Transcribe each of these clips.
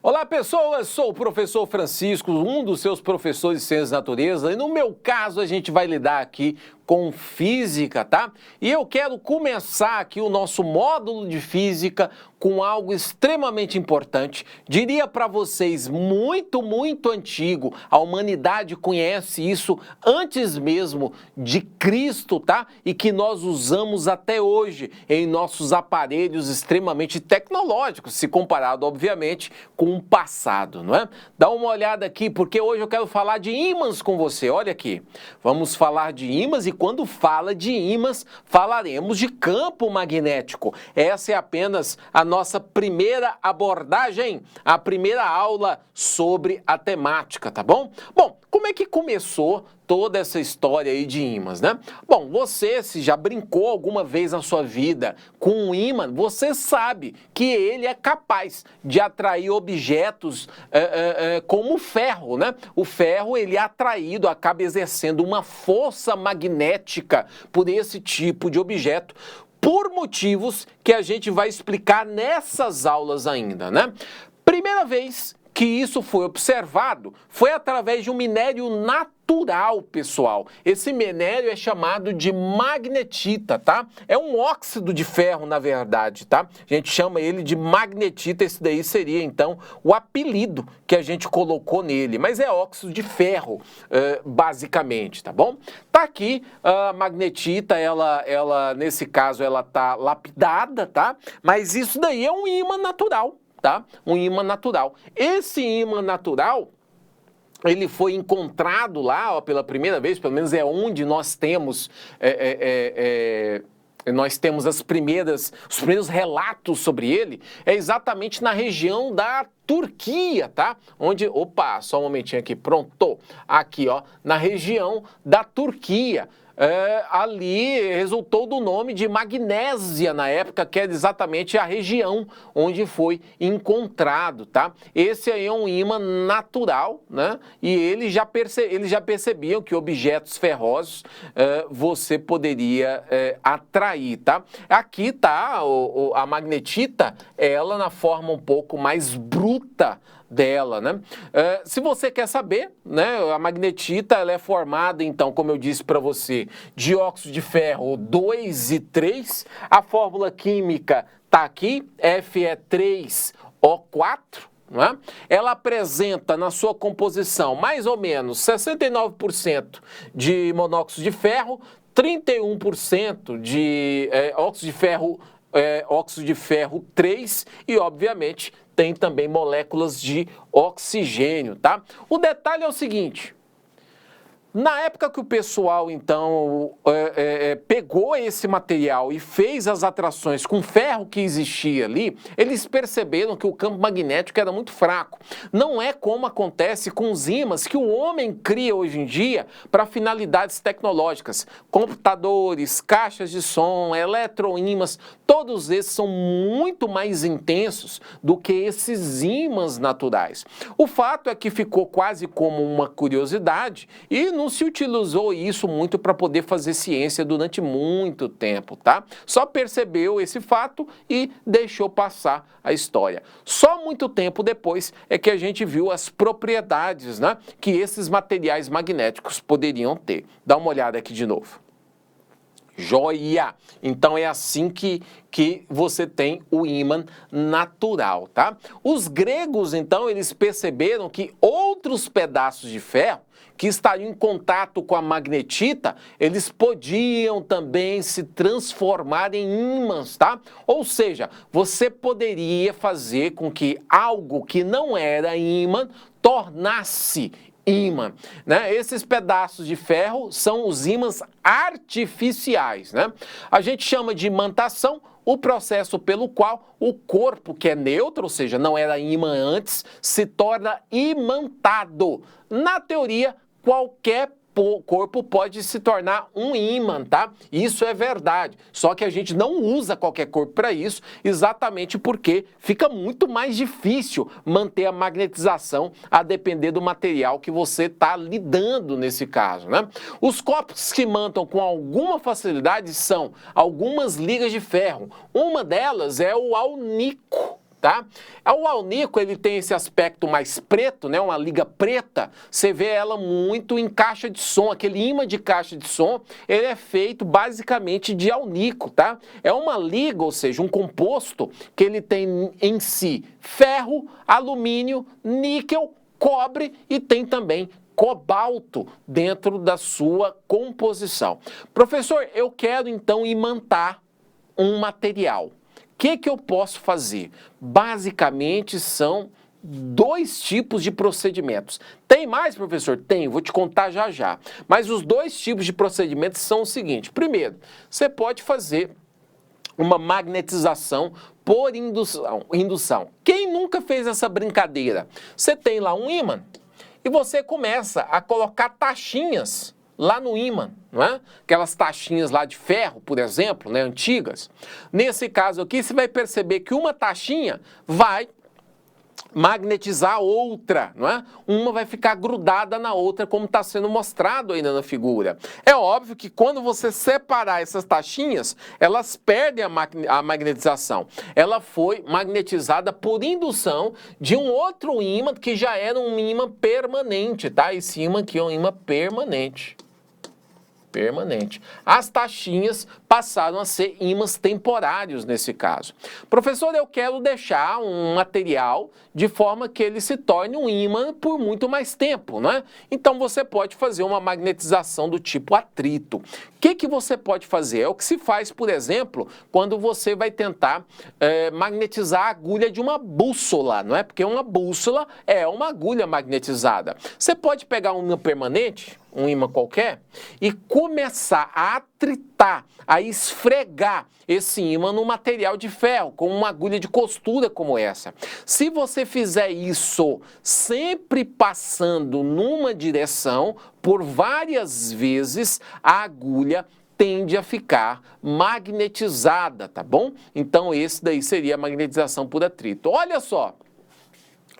Olá pessoas, sou o professor Francisco, um dos seus professores de Ciências da Natureza, e no meu caso a gente vai lidar aqui com física, tá? E eu quero começar aqui o nosso módulo de física com algo extremamente importante. Diria para vocês, muito antigo. A humanidade conhece isso antes mesmo de Cristo, tá? E que nós usamos até hoje em nossos aparelhos extremamente tecnológicos, se comparado, obviamente, com o passado, não é? Dá uma olhada aqui, porque hoje eu quero falar de ímãs com você. Olha aqui, vamos falar de ímãs e quando fala de ímãs, falaremos de campo magnético. Essa é apenas a nossa primeira abordagem, a primeira aula sobre a temática, tá bom? Bom, como é que começou toda essa história aí de ímãs, né? Bom, você, se já brincou alguma vez na sua vida com um ímã, você sabe que ele é capaz de atrair objetos como o ferro, né? O ferro, ele é atraído, acaba exercendo uma força magnética por esse tipo de objeto, por motivos que a gente vai explicar nessas aulas ainda, né? Primeira vez que isso foi observado foi através de um minério natural, pessoal. Esse minério é chamado de magnetita, tá? É um óxido de ferro, na verdade, tá? A gente chama ele de magnetita, esse daí seria, então, o apelido que a gente colocou nele, mas é óxido de ferro, basicamente, tá bom? Tá aqui, a magnetita, ela, nesse caso, ela tá lapidada, tá? Mas isso daí é um ímã natural. Tá? Um ímã natural. Esse ímã natural, ele foi encontrado lá, ó, pela primeira vez, pelo menos é onde nós temos os primeiros relatos sobre ele, é exatamente na região da Turquia, tá? Onde, opa, só um momentinho aqui, pronto, aqui, ó, na região da Turquia. Ali resultou do nome de Magnésia na época, que é exatamente a região onde foi encontrado, tá? Esse aí é um ímã natural, né? E eles já percebiam que objetos ferrosos você poderia atrair, tá? Aqui tá a magnetita, ela na forma um pouco mais bruta dela, né? Se você quer saber, né, a magnetita, ela é formada, então, como eu disse para você, de óxido de ferro 2 e 3. A fórmula química tá aqui, Fe3O4. Não é? Ela apresenta na sua composição mais ou menos 69% de monóxido de ferro, 31% de óxido de ferro 3 e, obviamente, tem também moléculas de oxigênio, tá? O detalhe é o seguinte: na época que o pessoal, então, pegou esse material e fez as atrações com o ferro que existia ali, eles perceberam que o campo magnético era muito fraco. Não é como acontece com os ímãs que o homem cria hoje em dia para finalidades tecnológicas. Computadores, caixas de som, eletroímãs, todos esses são muito mais intensos do que esses ímãs naturais. O fato é que ficou quase como uma curiosidade e não se utilizou isso muito para poder fazer ciência durante muito tempo, tá? Só percebeu esse fato e deixou passar a história. Só muito tempo depois é que a gente viu as propriedades, né, que esses materiais magnéticos poderiam ter. Dá uma olhada aqui de novo. Joia! Então é assim que você tem o ímã natural, tá? Os gregos, então, eles perceberam que outros pedaços de ferro que estariam em contato com a magnetita, eles podiam também se transformar em ímãs, tá? Ou seja, você poderia fazer com que algo que não era ímã tornasse ímã, né? Esses pedaços de ferro são os ímãs artificiais, né? A gente chama de imantação o processo pelo qual o corpo, que é neutro, ou seja, não era ímã antes, se torna imantado. Na teoria, qualquer corpo pode se tornar um ímã, tá? Isso é verdade. Só que a gente não usa qualquer corpo para isso, exatamente porque fica muito mais difícil manter a magnetização a depender do material que você está lidando nesse caso, né? Os corpos que imantam com alguma facilidade são algumas ligas de ferro. Uma delas é o alnico, tá? O alnico, ele tem esse aspecto mais preto, né? Uma liga preta, você vê ela muito em caixa de som, aquele ímã de caixa de som, ele é feito basicamente de alnico, tá? É uma liga, ou seja, um composto que ele tem em si ferro, alumínio, níquel, cobre e tem também cobalto dentro da sua composição. Professor, eu quero então imantar um material. O que eu posso fazer? Basicamente são dois tipos de procedimentos. Tem mais, professor? Tem, vou te contar já já. Mas os dois tipos de procedimentos são o seguinte. Primeiro, você pode fazer uma magnetização por indução. Quem nunca fez essa brincadeira? Você tem lá um ímã e você começa a colocar taxinhas lá no ímã, não é? Aquelas taxinhas lá de ferro, por exemplo, né, antigas. Nesse caso aqui, você vai perceber que uma taxinha vai magnetizar a outra, não é? Uma vai ficar grudada na outra, como está sendo mostrado ainda na figura. É óbvio que quando você separar essas taxinhas, elas perdem a magnetização. Ela foi magnetizada por indução de um outro ímã que já era um ímã permanente, tá? Esse ímã aqui é um ímã permanente. As taxinhas passaram a ser ímãs temporários nesse caso. Professor, eu quero deixar um material de forma que ele se torne um ímã por muito mais tempo, não é? Então você pode fazer uma magnetização do tipo atrito. O que você pode fazer? É o que se faz, por exemplo, quando você vai tentar magnetizar a agulha de uma bússola, não é? Porque uma bússola é uma agulha magnetizada. Você pode pegar um ímã permanente, um ímã qualquer, e começar a atritar, a esfregar esse ímã no material de ferro, com uma agulha de costura como essa. Se você fizer isso sempre passando numa direção, por várias vezes, a agulha tende a ficar magnetizada, tá bom? Então esse daí seria a magnetização por atrito. Olha só!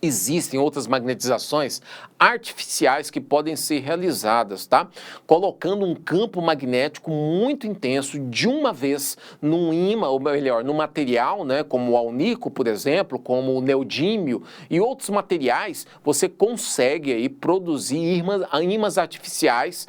Existem outras magnetizações artificiais que podem ser realizadas, tá? Colocando um campo magnético muito intenso de uma vez num ímã, ou melhor, no material, né? Como o alnico, por exemplo, como o neodímio e outros materiais, você consegue aí produzir ímãs artificiais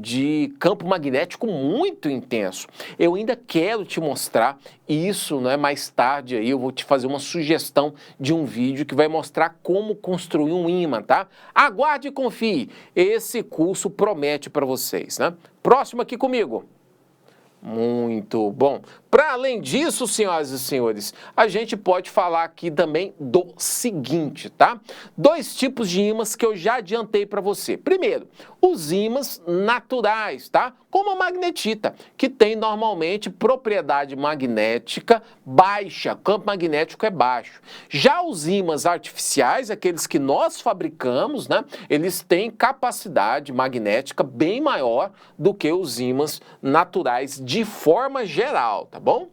de campo magnético muito intenso. Eu ainda quero te mostrar isso, né? Mais tarde aí eu vou te fazer uma sugestão de um vídeo que vai mostrar como construir um ímã, tá? Aguarde e confie, esse curso promete para vocês, né? Próximo aqui comigo. Muito bom. Para além disso, senhoras e senhores, a gente pode falar aqui também do seguinte, tá? Dois tipos de ímãs que eu já adiantei para você. Primeiro, os ímãs naturais, tá? Como a magnetita, que tem normalmente propriedade magnética baixa, campo magnético é baixo. Já os ímãs artificiais, aqueles que nós fabricamos, né? Eles têm capacidade magnética bem maior do que os ímãs naturais de forma geral, tá bom?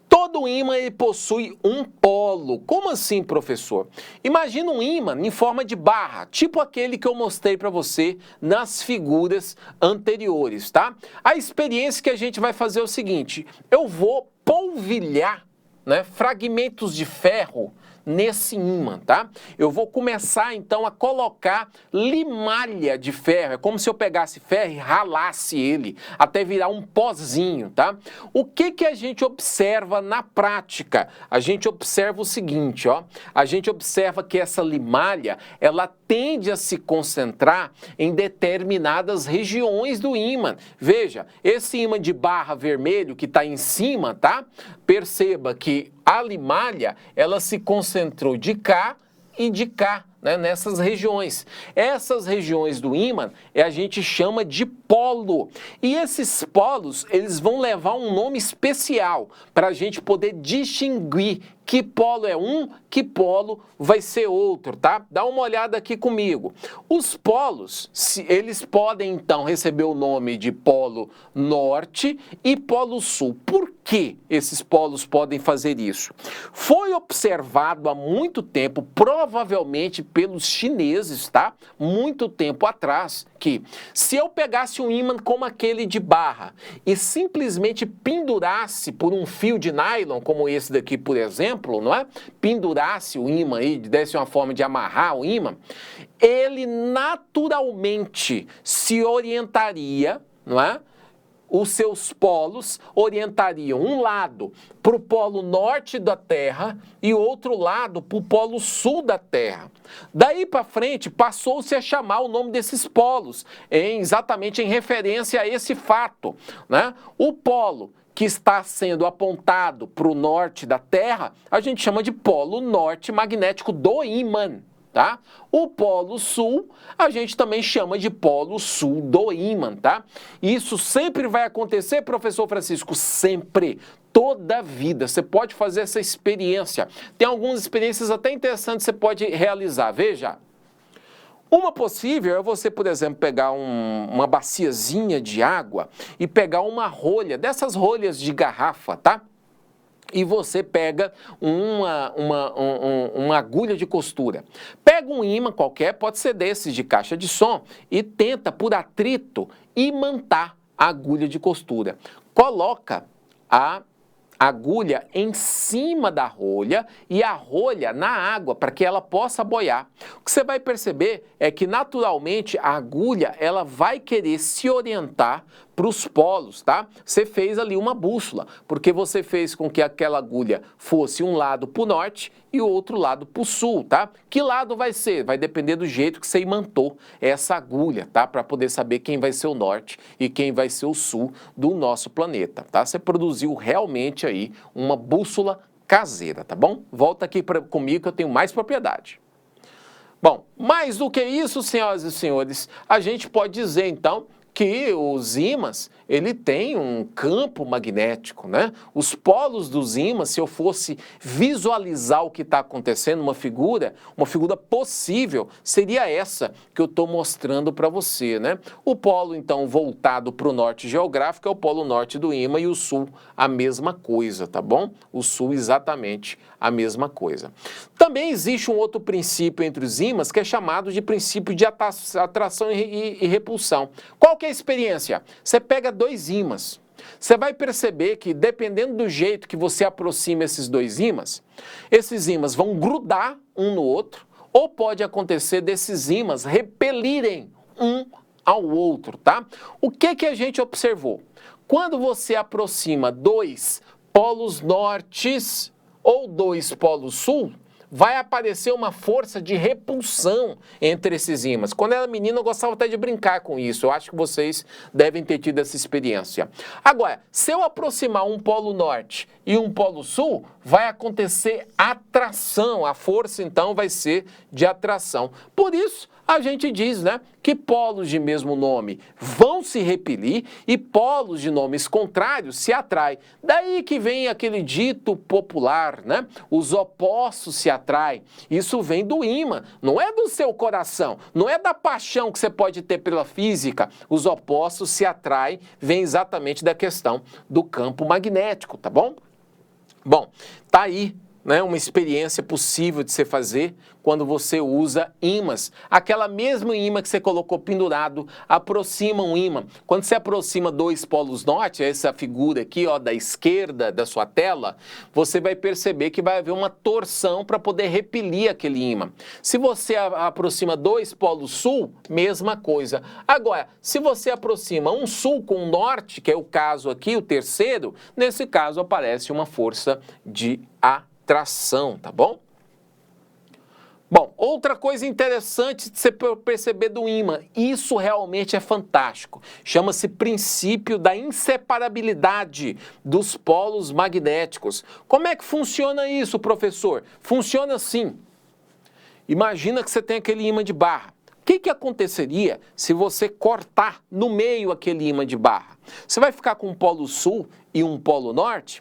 Todo ímã ele possui um polo. Como assim, professor? Imagina um ímã em forma de barra, tipo aquele que eu mostrei para você nas figuras anteriores, tá? A experiência que a gente vai fazer é o seguinte: eu vou polvilhar, né, fragmentos de ferro nesse ímã, tá? Eu vou começar então a colocar limalha de ferro. É como se eu pegasse ferro e ralasse ele até virar um pozinho, tá? O que a gente observa na prática? A gente observa o seguinte, ó. A gente observa que essa limalha, ela tende a se concentrar em determinadas regiões do ímã. Veja, esse ímã de barra vermelho que está em cima, tá? Perceba que a limalha, ela se concentrou de cá e de cá, né, nessas regiões. Essas regiões do ímã a gente chama de polo. E esses polos, eles vão levar um nome especial para a gente poder distinguir que polo é um, que polo vai ser outro, tá? Dá uma olhada aqui comigo. Os polos, eles podem então receber o nome de polo norte e polo sul. Por que esses polos podem fazer isso? Foi observado há muito tempo, provavelmente pelos chineses, tá? Muito tempo atrás, que se eu pegasse um ímã como aquele de barra e simplesmente pendurasse por um fio de nylon, como esse daqui, por exemplo, não é? Pendurasse o ímã aí, desse uma forma de amarrar o ímã, ele naturalmente se orientaria, não é? Os seus polos orientariam um lado para o polo norte da Terra e o outro lado para o polo sul da Terra. Daí para frente passou-se a chamar o nome desses polos, exatamente em referência a esse fato, né? O polo que está sendo apontado para o norte da Terra, a gente chama de polo norte magnético do ímã. Tá? O polo sul, a gente também chama de polo sul do ímã, tá? Isso sempre vai acontecer, professor Francisco, sempre, toda a vida. Você pode fazer essa experiência. Tem algumas experiências até interessantes que você pode realizar. Veja, uma possível é você, por exemplo, pegar uma baciazinha de água e pegar uma rolha, dessas rolhas de garrafa, tá? E você pega uma agulha de costura. Pega um ímã qualquer, pode ser desses de caixa de som, e tenta, por atrito, imantar a agulha de costura. Coloca a agulha em cima da rolha e a rolha na água para que ela possa boiar. O que você vai perceber é que naturalmente a agulha ela vai querer se orientar para os polos, tá? Você fez ali uma bússola, porque você fez com que aquela agulha fosse um lado para o norte e o outro lado para o sul, tá? Que lado vai ser? Vai depender do jeito que você imantou essa agulha, tá? Para poder saber quem vai ser o norte e quem vai ser o sul do nosso planeta, tá? Você produziu realmente aí uma bússola caseira, tá bom? Volta aqui comigo que eu tenho mais propriedade. Bom, mais do que isso, senhoras e senhores, a gente pode dizer então que os ímãs, ele tem um campo magnético, né? Os polos dos ímãs, se eu fosse visualizar o que está acontecendo, uma figura possível, seria essa que eu estou mostrando para você, né? O polo, então, voltado para o norte geográfico é o polo norte do ímã e o sul a mesma coisa, tá bom? O sul exatamente a mesma coisa. Também existe um outro princípio entre os ímãs que é chamado de princípio de atração e repulsão. Qual que é a experiência? Você pega dois ímãs. Você vai perceber que, dependendo do jeito que você aproxima esses dois ímãs, esses ímãs vão grudar um no outro, ou pode acontecer desses ímãs repelirem um ao outro, tá? O que a gente observou? Quando você aproxima dois polos nortes ou dois polos sul, vai aparecer uma força de repulsão entre esses ímãs. Quando eu era menino, eu gostava até de brincar com isso. Eu acho que vocês devem ter tido essa experiência. Agora, se eu aproximar um polo norte e um polo sul, vai acontecer atração. A força, então, vai ser de atração. Por isso, a gente diz, né, que polos de mesmo nome vão se repelir e polos de nomes contrários se atraem. Daí que vem aquele dito popular, né? Os opostos se atraem. Isso vem do ímã, não é do seu coração, não é da paixão que você pode ter pela física. Os opostos se atraem, vem exatamente da questão do campo magnético, tá bom? Bom, tá aí, né, uma experiência possível de se fazer quando você usa ímãs. Aquela mesma ímã que você colocou pendurado, aproxima um ímã. Quando você aproxima dois polos norte, essa figura aqui, ó, da esquerda da sua tela, você vai perceber que vai haver uma torção para poder repelir aquele ímã. Se você aproxima dois polos sul, mesma coisa. Agora, se você aproxima um sul com um norte, que é o caso aqui, o terceiro, nesse caso aparece uma força de atração, tá bom? Bom, outra coisa interessante de você perceber do ímã, isso realmente é fantástico, chama-se princípio da inseparabilidade dos polos magnéticos. Como é que funciona isso, professor? Funciona assim. Imagina que você tem aquele ímã de barra. O que aconteceria se você cortar no meio aquele ímã de barra? Você vai ficar com um polo sul e um polo norte?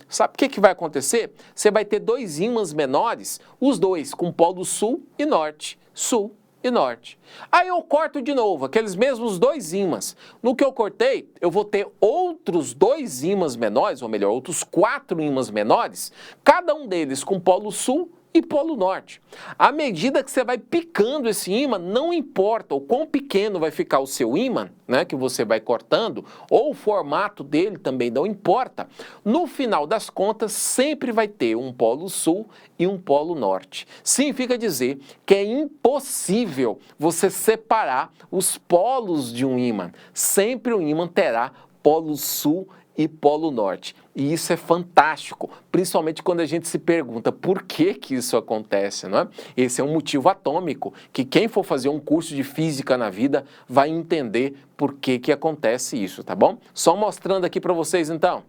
Sabe o que vai acontecer? Você vai ter dois ímãs menores, os dois com polo sul e norte. Sul e norte. Aí eu corto de novo, aqueles mesmos dois ímãs. No que eu cortei, eu vou ter outros dois ímãs menores, ou melhor, outros 4 ímãs menores, cada um deles com polo sul e Polo Norte. À medida que você vai picando esse ímã, não importa o quão pequeno vai ficar o seu ímã, né, que você vai cortando, ou o formato dele também não importa, no final das contas sempre vai ter um Polo Sul e um Polo Norte. Significa dizer que é impossível você separar os polos de um ímã. Sempre o ímã terá Polo Sul e Polo Norte. E isso é fantástico, principalmente quando a gente se pergunta por que que isso acontece, não é? Esse é um motivo atômico que quem for fazer um curso de física na vida vai entender por que que acontece isso, tá bom? Só mostrando aqui para vocês então.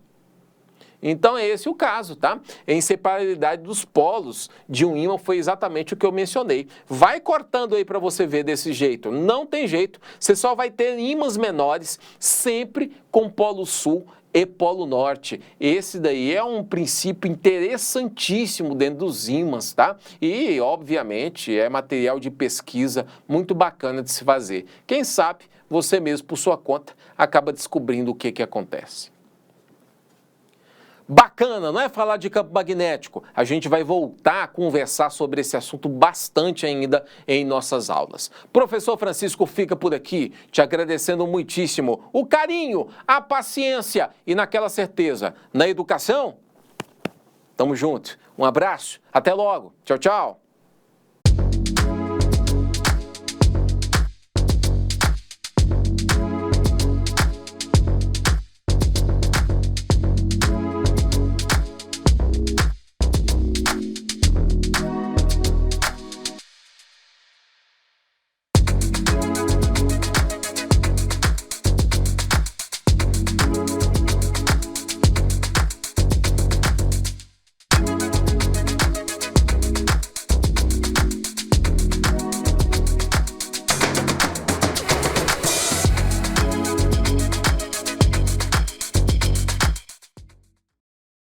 Então é esse o caso, tá? A inseparabilidade dos polos de um ímã foi exatamente o que eu mencionei. Vai cortando aí para você ver desse jeito. Não tem jeito, você só vai ter ímãs menores sempre com Polo Sul e Polo Norte. Esse daí é um princípio interessantíssimo dentro dos ímãs, tá? E, obviamente, é material de pesquisa muito bacana de se fazer. Quem sabe, você mesmo, por sua conta, acaba descobrindo o que que acontece. Bacana, não é falar de campo magnético? A gente vai voltar a conversar sobre esse assunto bastante ainda em nossas aulas. Professor Francisco fica por aqui, te agradecendo muitíssimo o carinho, a paciência e naquela certeza. Na educação, tamo junto. Um abraço, até logo. Tchau, tchau.